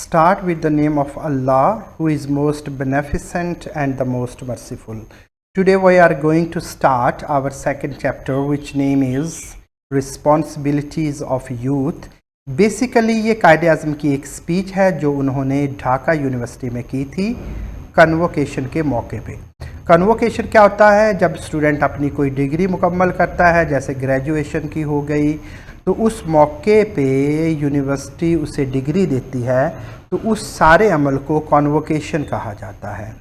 Start with the name of Allah, who is most beneficent and the most merciful. Today we are going to start our second chapter, which name is Responsibilities of Youth. Basically ये कायदे आज़म की एक speech है जो उन्होंने Dhaka university में की थी कन्वोकेशन के मौके पे। कन्वोकेशन क्या होता है? जब स्टूडेंट अपनी कोई डिग्री मुकम्मल करता है, जैसे ग्रेजुएशन की हो गई, तो उस मौके पे यूनिवर्सिटी उसे डिग्री देती है, तो उस सारे अमल को कन्वोकेशन कहा जाता है।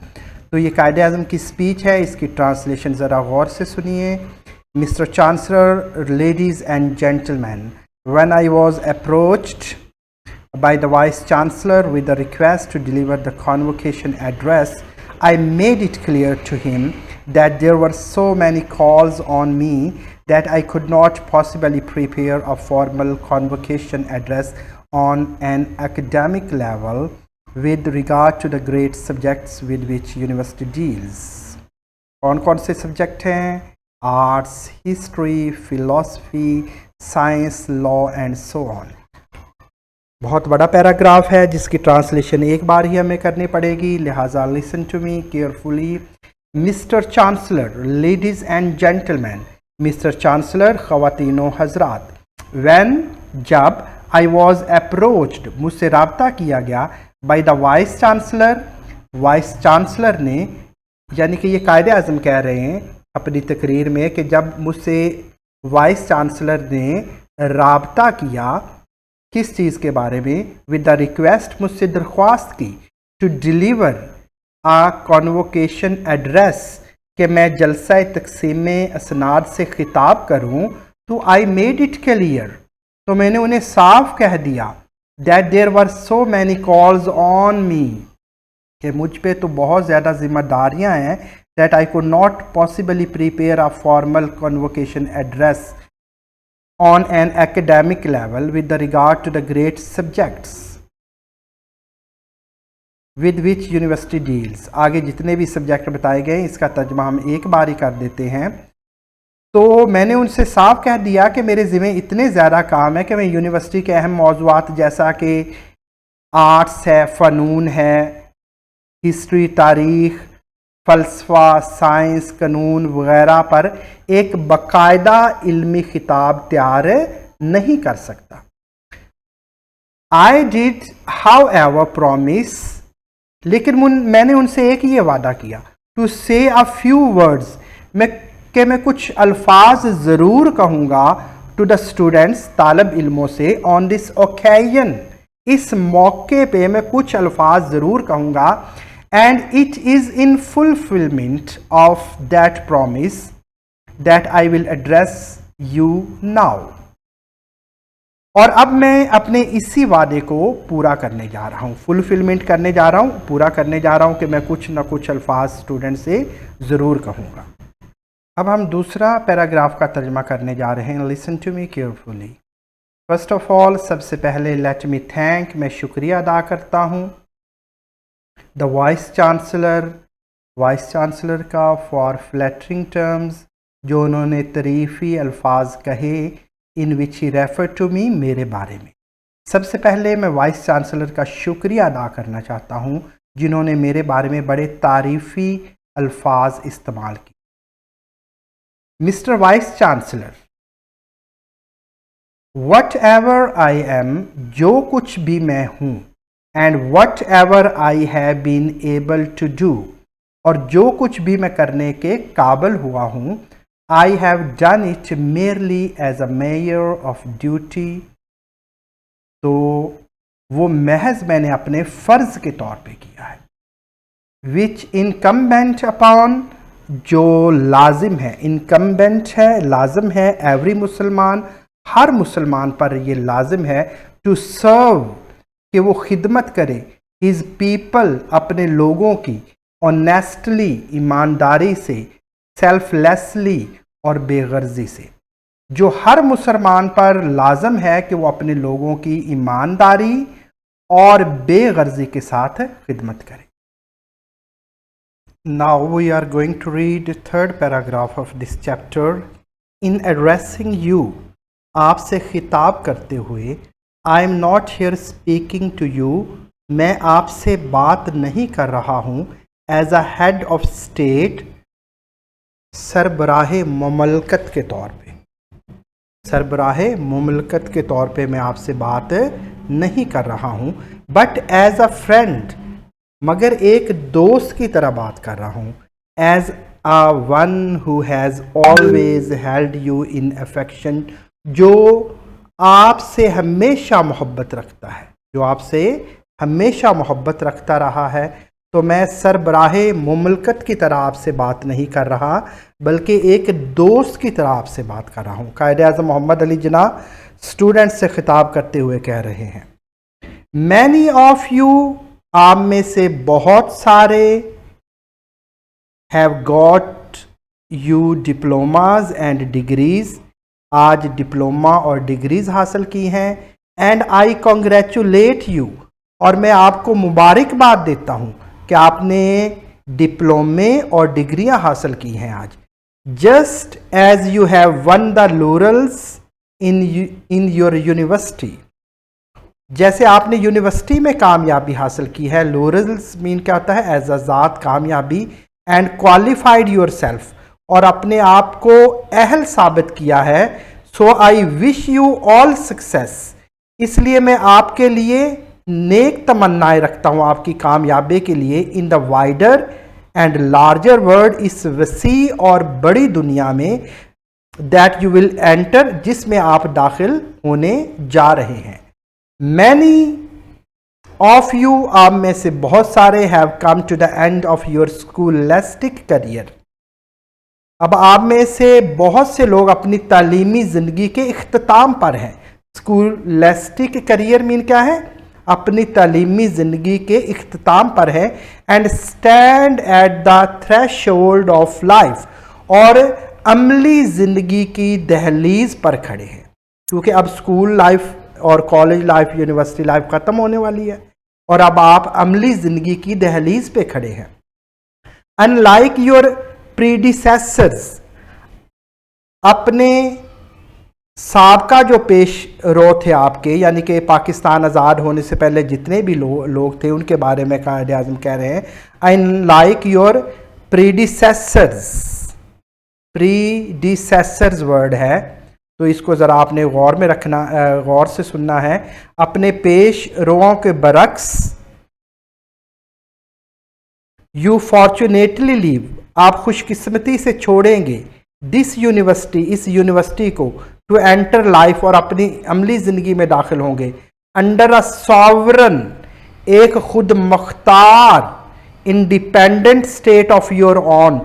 तो ये कायदे आज़म की स्पीच है, इसकी ट्रांसलेशन ज़रा गौर से सुनिए। Mister chancellor, ladies and gentleman, when I was approached by the Vice Chancellor with the request to deliver the convocation address, I made it clear to him that there were so many calls on me that I could not possibly prepare a formal convocation address on an academic level with regard to the great subjects with which university deals. कौन कौन से subject हैं? Arts, history, philosophy, science, law and so on. बहुत बड़ा paragraph है जिसकी translation एक बार ही हमें करनी पड़ेगी, लिहाजा listen to me carefully. Mister chancellor, ladies and gentleman, mister chancellor, ख़वातीनो हजरात, व्हेन, जब, आई वॉज अप्रोच्ड, मुझसे रब्ता किया गया, by the vice chancellor, vice chancellor ने, यानी कि ये कायदे आज़म कह रहे हैं अपनी तकरीर में कि जब मुझसे वाइस चांसलर ने राब्ता किया, किस चीज़ के बारे में? विद द रिक्वेस्ट, मुझसे दरख्वास्त की, to deliver a convocation address, कि मैं जलसा तकसीम असनाद से खिताब करूं, तो आई मेड इट क्लियर, तो मैंने उन्हें साफ कह दिया, that there were so many calls on me, कि मुझ पे तो बहुत ज़्यादा जिम्मेदारियां हैं, that I could not possibly prepare a formal convocation address on an academic level with the regard to the great subjects with which university deals. आगे जितने भी सब्जेक्ट बताए गए इसका तर्जमा हम एक बार ही कर देते हैं। तो मैंने उनसे साफ कह दिया कि मेरे ज़िम्मे इतने ज़्यादा काम है कि मैं यूनिवर्सिटी के अहम मौज़ूआत जैसा कि आर्ट्स है, फ़नून है, हिस्ट्री, तारीख़, फ़लसफ़ा, साइंस, कानून वगैरह पर एक बाकायदा इल्मी खिताब तैयार नहीं कर सकता। I did how ever promise, लेकिन मैंने उनसे एक ये वादा किया, टू से अ फ्यू वर्ड्स, मैं कुछ अल्फाज ज़रूर कहूँगा, टू द स्टूडेंट्स, तालब इल्मों से, ऑन दिस ओकेजन, इस मौके पे मैं कुछ अल्फाज ज़रूर कहूँगा, and it is in fulfillment of that promise that I will address you now. और अब मैं अपने इसी वादे को पूरा करने जा रहा हूँ, फुलफिलमेंट करने जा रहा हूँ, पूरा करने जा रहा हूँ कि मैं कुछ ना कुछ अल्फाज स्टूडेंट से ज़रूर कहूँगा। अब हम दूसरा पैराग्राफ का तर्जमा करने जा रहे हैं। Listen to me carefully. First of all, सबसे पहले लेट मी थैंक, मैं शुक्रिया अदा करता हूँ, the vice chancellor, vice chancellor का, फॉर फ्लैटरिंग टर्म्स, जो उन्होंने तरीफ़ी अल्फाज कहे, इन विच ही रेफर टू मी, मेरे बारे में। सबसे पहले मैं वाइस चांसलर का शुक्रिया अदा करना चाहता हूँ जिन्होंने मेरे बारे में बड़े तारीफ़ी अल्फाज इस्तेमाल किए। Mister vice chancellor, what ever I am, जो कुछ भी मैं हूँ, and whatever I have been able to do, और जो कुछ भी मैं करने के काबिल हुआ हूँ, I have done it merely as a measure of duty, तो वो महज मैंने अपने फ़र्ज़ के तौर पे किया है। which incumbent upon, जो लाजिम है, incumbent है, लाजिम है, every मुसलमान, हर मुसलमान पर ये लाजिम है, to serve, कि वो खिदमत करे, हिज पीपल, अपने लोगों की, ऑनेस्टली, ईमानदारी से, सेल्फलेसली, और बेगर्जी से, जो हर मुसलमान पर लाजम है कि वो अपने लोगों की ईमानदारी और बेगर्जी के साथ खिदमत करे। Now we are going to read third paragraph of this chapter. In addressing you, आपसे खिताब करते हुए, I am not here speaking to you मैं आपसे बात नहीं कर रहा हूँ as a head of state, सरबराह ममलकत के तौर पे। सरबराह ममलकत के तौर पे मैं आपसे बात नहीं कर रहा हूँ, बट एज अ फ्रेंड, मगर एक दोस्त की तरह बात कर रहा हूँ। As a one who has always held you in affection, जो आपसे हमेशा मोहब्बत रखता है, जो आपसे हमेशा मोहब्बत रखता रहा है। तो मैं सरबराहे मुमलकत की तरह आपसे बात नहीं कर रहा, बल्कि एक दोस्त की तरह आपसे बात कर रहा हूँ। कायद-ए-आज़म मोहम्मद अली जिन्ना स्टूडेंट्स से खिताब करते हुए कह रहे हैं, मैनी ऑफ यू, आप में से बहुत सारे, have got you diplomas and degrees, आज डिप्लोमा और डिग्रीज हासिल की हैं। एंड आई कॉन्ग्रेचुलेट यू, और मैं आपको मुबारकबाद देता हूँ कि आपने डिप्लोमे और डिग्रियां हासिल की हैं आज। Just as you have won the laurels in your university, जैसे आपने यूनिवर्सिटी में कामयाबी हासिल की है। लॉरेल्स मीन क्या होता है? एज आज़ाद कामयाबी। एंड क्वालिफाइड योर सेल्फ, और अपने आप को अहल साबित किया है। So I wish you all success, इसलिए मैं आपके लिए नेक तमन्नाएं रखता हूं आपकी कामयाबी के लिए। In the wider and larger world, इस वसी और बड़ी दुनिया में, दैट यू विल एंटर, जिसमें आप दाखिल होने जा रहे हैं। मैनी ऑफ यू, आप में से बहुत सारे, have come to the end of your scholastic career, अब आप में से बहुत से लोग अपनी तालीमी जिंदगी के इख्तिताम पर हैं। स्कूलिस्टिक करियर मीन क्या है? अपनी तालीमी जिंदगी के इख्तिताम पर है। And stand at the threshold of life, और अमली जिंदगी की दहलीज पर खड़े हैं, क्योंकि अब स्कूल लाइफ और कॉलेज लाइफ, यूनिवर्सिटी लाइफ खत्म होने वाली है, और अब आप अमली जिंदगी की दहलीज पे खड़े हैं। अनलाइक योर प्रीडिसेसर्स, अपने साबका जो पेश रो थे आपके, यानी कि पाकिस्तान आज़ाद होने से पहले जितने भी लोग थे, उनके बारे में कायद-ए-आज़म कह रहे हैं, unlike your predecessors. Predecessors word है, तो इसको ज़रा आपने गौर में रखना, गौर से सुनना है। अपने पेश रोओं के बरक्स, यू फॉर्चुनेटली लीव, आप खुशकिस्मती से छोड़ेंगे, दिस यूनिवर्सिटी, इस यूनिवर्सिटी को, टू एंटर लाइफ, और अपनी अमली ज़िंदगी में दाखिल होंगे। अंडर अ सॉवरन, एक खुद Mukhtar independent state of your own,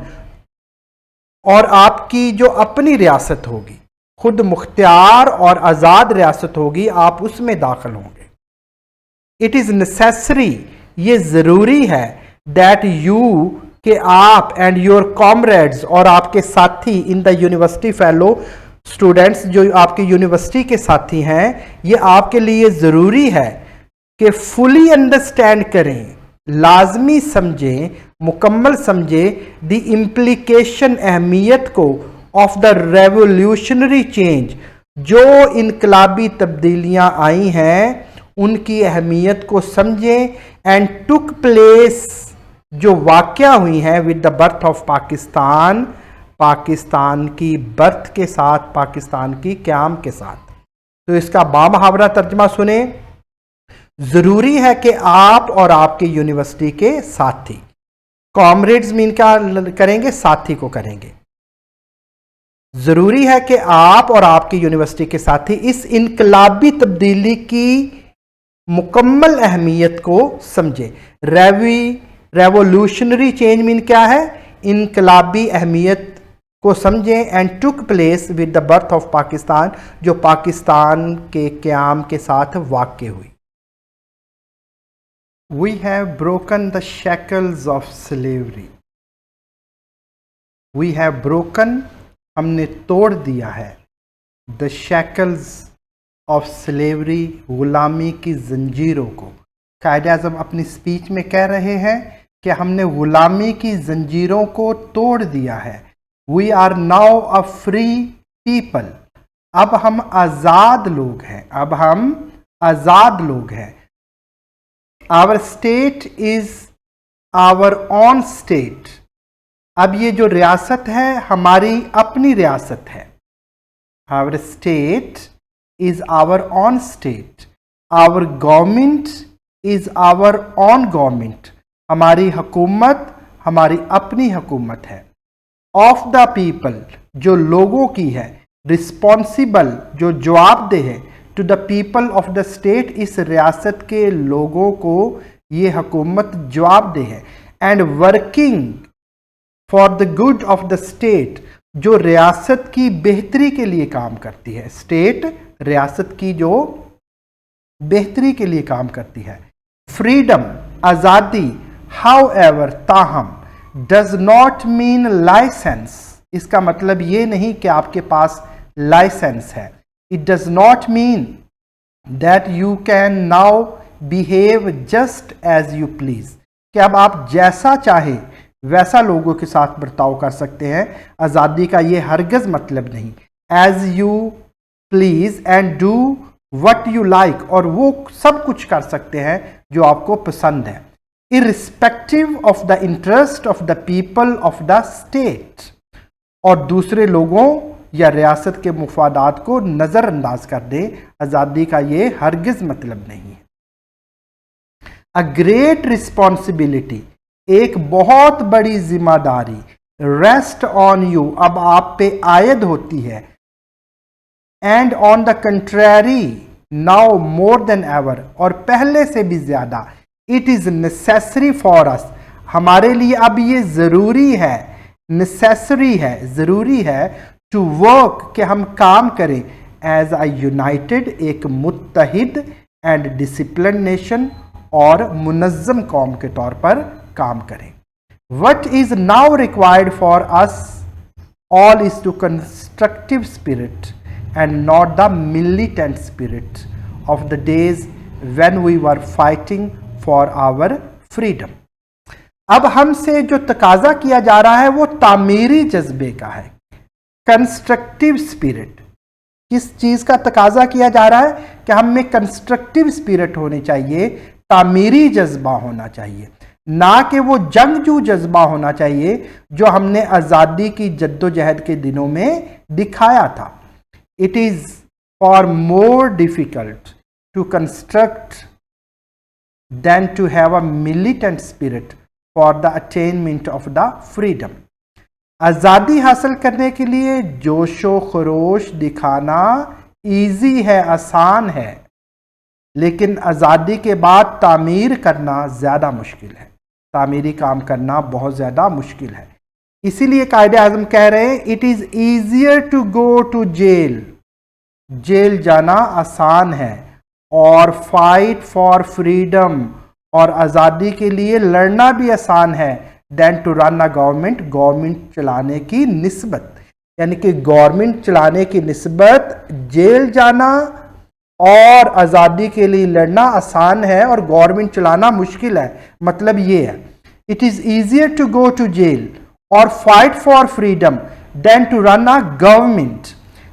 और आपकी जो अपनी रियासत होगी, खुद मुख्तियार और आज़ाद रियासत होगी, आप उसमें दाखिल होंगे। इट इज़ नेसेसरी, ये ज़रूरी है, दैट यू, कि आप, एंड योर कॉमरेड्स, और आपके साथी, in the university fellow students, जो आपके यूनिवर्सिटी के साथी हैं, ये आपके लिए ज़रूरी है कि फुली अंडरस्टैंड करें, लाजमी समझें, मुकम्मल समझें, द इम्प्लीकेशन, अहमियत को, ऑफ द रेवोल्यूशनरी चेंज, जो इनकलाबी तब्दीलियां आई हैं उनकी अहमियत को समझें। एंड टुक प्लेस, जो वाक़या हुई हैं, with the birth of Pakistan, Pakistan की बर्थ के साथ, पाकिस्तान की क़याम के साथ। तो इसका बामुहावरा तर्जमा सुने। ज़रूरी है कि आप और आपके यूनिवर्सिटी के साथी, कॉमरेड्स मीन क्या करेंगे? साथी को करेंगे। ज़रूरी है कि आप और आपकी यूनिवर्सिटी के साथी इस इनकलाबी तब्दीली की मुकम्मल अहमियत को समझे। रेवोल्यूशनरी चेंज मीन क्या है? इनकलाबी अहमियत को समझें। And took place with the birth of Pakistan, जो पाकिस्तान के क़याम के साथ वाक़ हुई। We have broken the shackles of slavery, we have broken, हमने तोड़ दिया है, द शैकल्स ऑफ स्लेवरी, गुलामी की जंजीरों को। कायद-ए-आज़म अपनी स्पीच में कह रहे हैं कि हमने गुलामी की जंजीरों को तोड़ दिया है। We are now a free people, अब हम आज़ाद लोग हैं, अब हम आज़ाद लोग हैं। Our state is our own state. अब ये जो रियासत है हमारी अपनी रियासत है। Our state is our own state. Our government is our own government. हमारी हुकूमत हमारी अपनी हुकूमत है। ऑफ द पीपल, जो लोगों की है। रिस्पॉन्सिबल, जो जवाबदेह है। To the people of the state, इस रियासत के लोगों को ये हुकूमत जवाबदेह है। And working for the good of the state, जो रियासत की बेहतरी के लिए काम करती है। स्टेट रियासत की जो बेहतरी के लिए काम करती है। फ्रीडम, आज़ादी। हाउ एवर, ताहम। डज नॉट मीन लाइसेंस, इसका मतलब ये नहीं कि आपके पास लाइसेंस है। It does not mean that you can now behave just as you please, कि अब आप जैसा चाहे वैसा लोगों के साथ बर्ताव कर सकते हैं। आज़ादी का ये हरगज मतलब नहीं। As you please and do what you like, और वो सब कुछ कर सकते हैं जो आपको पसंद है। Irrespective of the interest of the people of the state, और दूसरे लोगों या रियासत के मुफादात को नज़रअंदाज कर दे। आज़ादी का ये हरगिज़ मतलब नहीं है। अ ग्रेट रिस्पॉन्सिबिलिटी, एक बहुत बड़ी जिम्मेदारी। रेस्ट ऑन यू, अब आप पे आयद होती है। And on the contrary now more than ever, और पहले से भी ज्यादा। It is necessary for us, हमारे लिए अब ये जरूरी है। नेसेसरी है, जरूरी है। टू वर्क, कि हम काम करें। एज अ यूनाइटेड, एक मुत्तहिद एंड डिसिप्लिन नेशन, और मुनज़्ज़म कौम के तौर पर काम करें। What is now required for us all is to constructive spirit and not the militant spirit of the days when we were fighting for our freedom. अब हमसे जो तकाजा किया जा रहा है वो तामीरी जज्बे का है। कंस्ट्रक्टिव स्पिरिट, किस चीज का तकाजा किया जा रहा है कि हम में कंस्ट्रक्टिव स्पिरिट होनी चाहिए, तामीरी जज्बा होना चाहिए, ना कि वो जंगजू जज्बा होना चाहिए जो हमने आज़ादी की जद्दोजहद के दिनों में दिखाया था। It is far more difficult to construct than to have a militant spirit for the attainment of the freedom. आज़ादी हासिल करने के लिए जोशो खरोश दिखाना ईजी है, आसान है, लेकिन आज़ादी के बाद तामीर करना ज़्यादा मुश्किल है। तामीरी काम करना बहुत ज़्यादा मुश्किल है। इसीलिए कायदे आज़म कह रहे हैं it is easier to go to jail, jail जाना आसान है, और फाइट फॉर फ्रीडम, और आज़ादी के लिए लड़ना भी आसान है, than to run a government, government चलाने की निस्बत। यानी कि गवर्नमेंट चलाने की निस्बत जेल जाना और आज़ादी के लिए लड़ना आसान है और गवर्नमेंट चलाना मुश्किल है। मतलब ये है, it is easier to go to jail और fight for freedom then to run a government.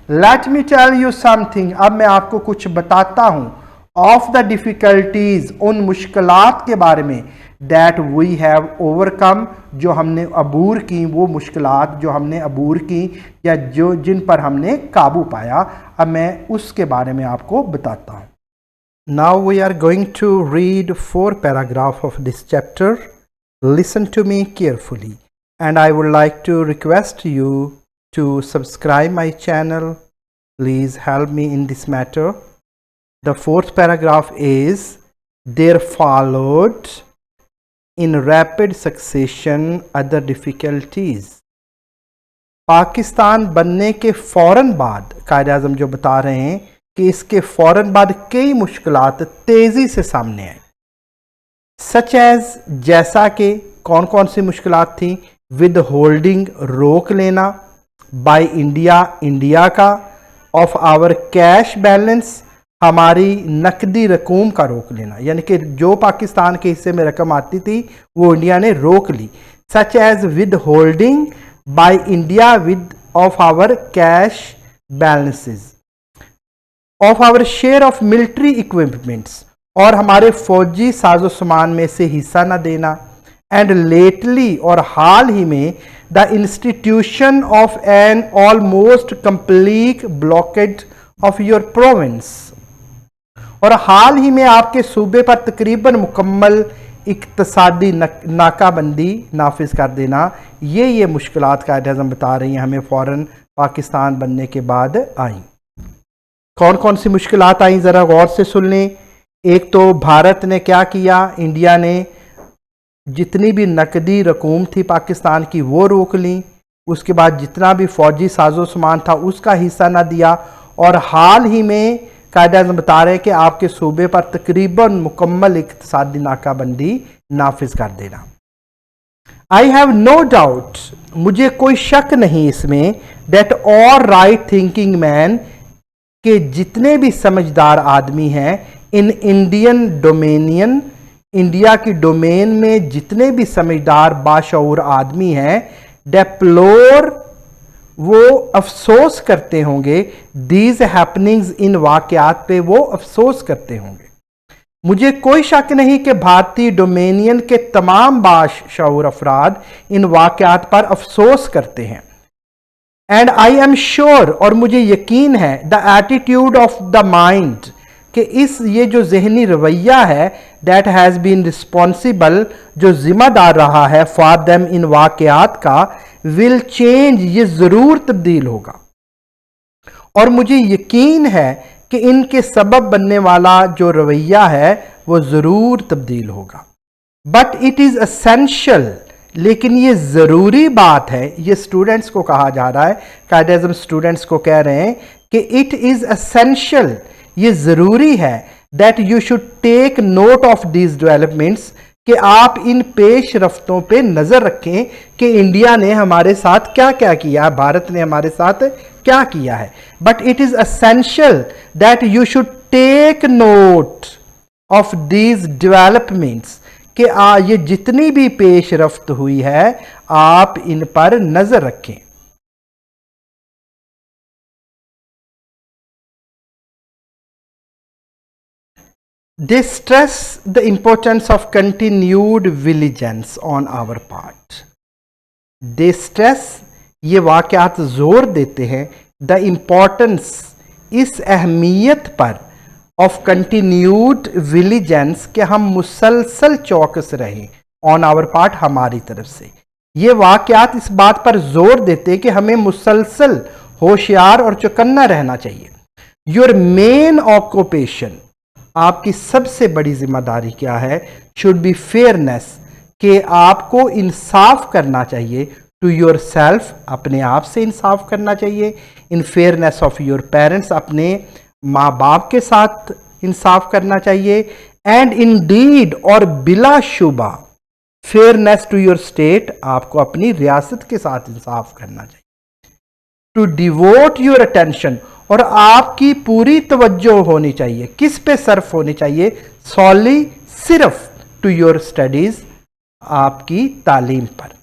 Let me tell you something, अब मैं आपको कुछ बताता हूँ ऑफ द डिफ़िकल्टीज, उन मुश्किलात के बारे में, दैट वी हैव ओवरकम, जो हमने अबूर की, वो मुश्किलात जो हमने अबूर की या जो जिन पर हमने काबू पाया। अब मैं उसके बारे में आपको बताता हूँ। Now we are going to read 4 paragraph of this chapter. Listen to me carefully and I would like to request you to subscribe my channel. Please help me in this matter. The 4th paragraph is, there followed in rapid succession other difficulties. Pakistan बनने के फ़ौरन बाद, कायदे आज़म जो बता रहे हैं कि इसके फ़ौरन बाद कई मुश्किलात तेज़ी से सामने आई। सच एज, जैसा कि कौन कौन सी मुश्किलात थी? विद होल्डिंग, रोक लेना, बाय इंडिया, इंडिया का, ऑफ आवर कैश बैलेंस, हमारी नकदी रकूम का रोक लेना, यानी कि जो पाकिस्तान के हिस्से में रकम आती थी वो इंडिया ने रोक ली। Such as withholding by India with of our cash balances, of our share of military equipments, और हमारे फौजी साजो सामान में से हिस्सा न देना। एंड लेटली और हाल ही में the institution of an almost complete blockage of your province, और हाल ही में आपके सूबे पर तकरीबन मुकम्मल इक्तसादी नाकाबंदी नाफिज कर देना। ये मुश्किलात कायदे आज़म बता रही हैं हमें फ़ौरन पाकिस्तान बनने के बाद आई। कौन कौन सी मुश्किलात आई ज़रा गौर से सुन लें। एक तो भारत ने क्या किया, इंडिया ने जितनी भी नकदी रकूम थी पाकिस्तान की वो रोक ली। उसके बाद जितना भी फौजी साजो सामान था उसका हिस्सा ना दिया। और हाल ही में कायदे आज़म बता रहे हैं कि आपके सूबे पर तकरीबन मुकम्मल इक़्तिसादी नाकाबंदी नाफिज कर देना। आई हैव नो डाउट, मुझे कोई शक नहीं इसमें, that all right thinking man, के जितने भी समझदार आदमी हैं इन इंडियन डोमेनियन, इंडिया की डोमेन में जितने भी समझदार बाशऊर आदमी हैं, डेप्लोर, वो अफसोस करते होंगे, दीज हैपनिंग्स, इन वाकयात पे वो अफसोस करते होंगे। मुझे कोई शक नहीं कि भारतीय डोमेनियन के तमाम बाशऊर अफराद इन वाकयात पर अफसोस करते हैं। एंड आई एम श्योर, और मुझे यकीन है, the attitude of the mind, कि ये जो जहनी रवैया है, दैट हैज़ बीन रिस्पॉन्सिबल, जो जिम्मेदार रहा है फॉर देम इन वाकयात का, विल चेंज, ये ज़रूर तब्दील होगा। और मुझे यकीन है कि इनके सबब बनने वाला जो रवैया है वो ज़रूर तब्दील होगा। बट इट इज़ असेंशियल, लेकिन ये ज़रूरी बात है, ये स्टूडेंट्स को कहा जा रहा है, कायदे आज़म स्टूडेंट्स को कह रहे हैं कि इट इज़ असेंशियल, ये ज़रूरी है, that you should take note of these developments, कि आप इन पेश रफ्तों पे नज़र रखें कि इंडिया ने हमारे साथ क्या क्या किया, भारत ने हमारे साथ क्या किया है। But it is essential that you should take note of these developments, कि ये जितनी भी पेश रफ्त हुई है आप इन पर नज़र रखें। They stress the importance of continued vigilance on our part. They stress, ये वाक़यात ज़ोर देते हैं, the importance, इस अहमियत पर, of continued vigilance, कि हम मुसलसल चौकस रहें, on our part, हमारी तरफ से। ये वाक़यात इस बात पर ज़ोर देते हैं कि हमें मुसलसल होशियार और चौकन्ना रहना चाहिए। Your main occupation, आपकी सबसे बड़ी जिम्मेदारी क्या है, शुड बी फेयरनेस, कि आपको इंसाफ करना चाहिए, टू योर सेल्फ, अपने आप से इंसाफ करना चाहिए, इन फेयरनेस ऑफ योर पेरेंट्स, अपने माँ बाप के साथ इंसाफ करना चाहिए, एंड इन डीड, और बिलाशुबा, फेयरनेस टू योर स्टेट, आपको अपनी रियासत के साथ इंसाफ करना चाहिए। टू डिवोट योर अटेंशन, और आपकी पूरी तवज्जो होनी चाहिए, किस पे सर्फ होनी चाहिए, सॉली, सिर्फ, टू योर स्टडीज, आपकी तालीम पर।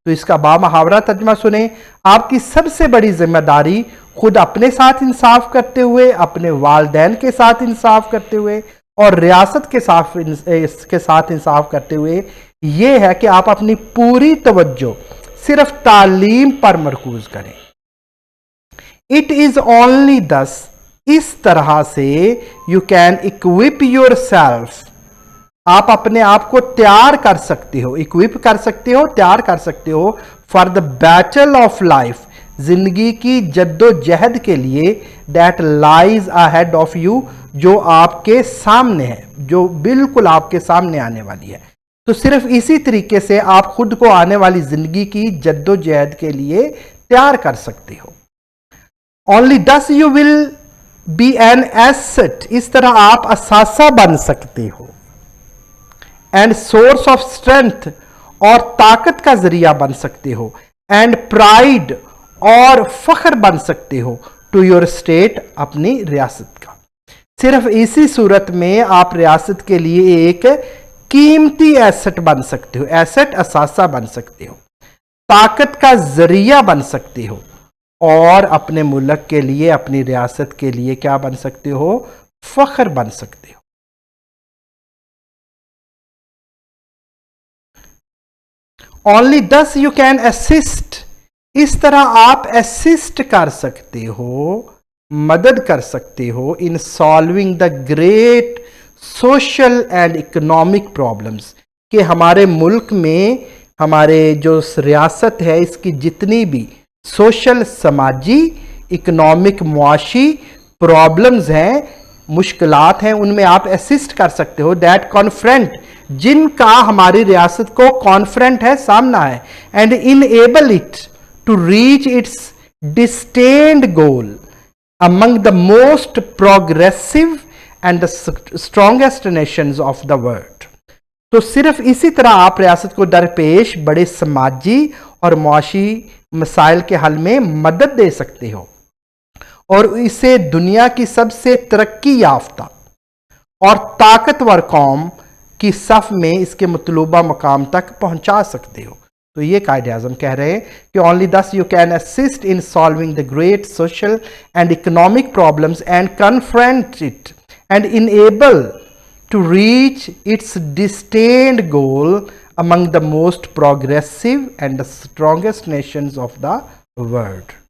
तो इसका बामुहावरा तर्जमा सुने, आपकी सबसे बड़ी जिम्मेदारी खुद अपने साथ इंसाफ करते हुए, अपने वालदैन के साथ इंसाफ करते हुए, और रियासत के साथ इंसाफ करते हुए ये है कि आप अपनी पूरी तवज्जो सिर्फ तालीम पर मरकूज करें। इट इज ओनली दस, इस तरह से you can equip your self, आप अपने आप को तैयार कर सकते हो, इक्विप कर सकते हो, तैयार कर सकते हो, for the battle of life, जिंदगी की जद्दोजहद के लिए, that lies ahead of you, जो आपके सामने है, जो बिल्कुल आपके सामने आने वाली है। तो सिर्फ इसी तरीके से आप खुद को आने वाली जिंदगी की जद्दोजहद के लिए तैयार कर सकते हो। Only thus you will be an asset, इस तरह आप असासा बन सकते हो, एंड सोर्स ऑफ स्ट्रेंथ, और ताकत का जरिया बन सकते हो, एंड प्राइड, और फख्र बन सकते हो, टू योर स्टेट, अपनी रियासत का। सिर्फ इसी सूरत में आप रियासत के लिए एक कीमती एसेट बन सकते हो, एसेट असासा बन सकते हो, ताकत का जरिया बन सकते हो, और अपने मुल्क के लिए, अपनी रियासत के लिए क्या बन सकते हो, फख्र बन सकते हो। Only thus you can assist, इस तरह आप असिस्ट कर सकते हो, मदद कर सकते हो इन solving the great social and economic problems, कि हमारे मुल्क में हमारे जो रियासत है इसकी जितनी भी सोशल, समाजी, इकोनॉमिक, मुआशी प्रॉब्लम्स हैं, मुश्किलात हैं, उनमें आप असिस्ट कर सकते हो। दैट कॉन्फ्रेंट, जिनका हमारी रियासत को कॉन्फ्रेंट है, सामना है, and enable it to reach its distant goal among the most progressive and the strongest nations of the world। तो सिर्फ इसी तरह आप रियासत को दरपेश बड़े समाजी और मुआशी मसाइल के हल में मदद दे सकते हो और इसे दुनिया की सबसे तरक्की याफ्ता और ताकतवर कौम की सफ में इसके मतलूबा मकाम तक पहुंचा सकते हो। तो ये कायदे आज़म कह रहे हैं कि only thus you can assist in solving the great social and economic problems and confront it and enable to reach its distant goal among the most progressive and the strongest nations of the world.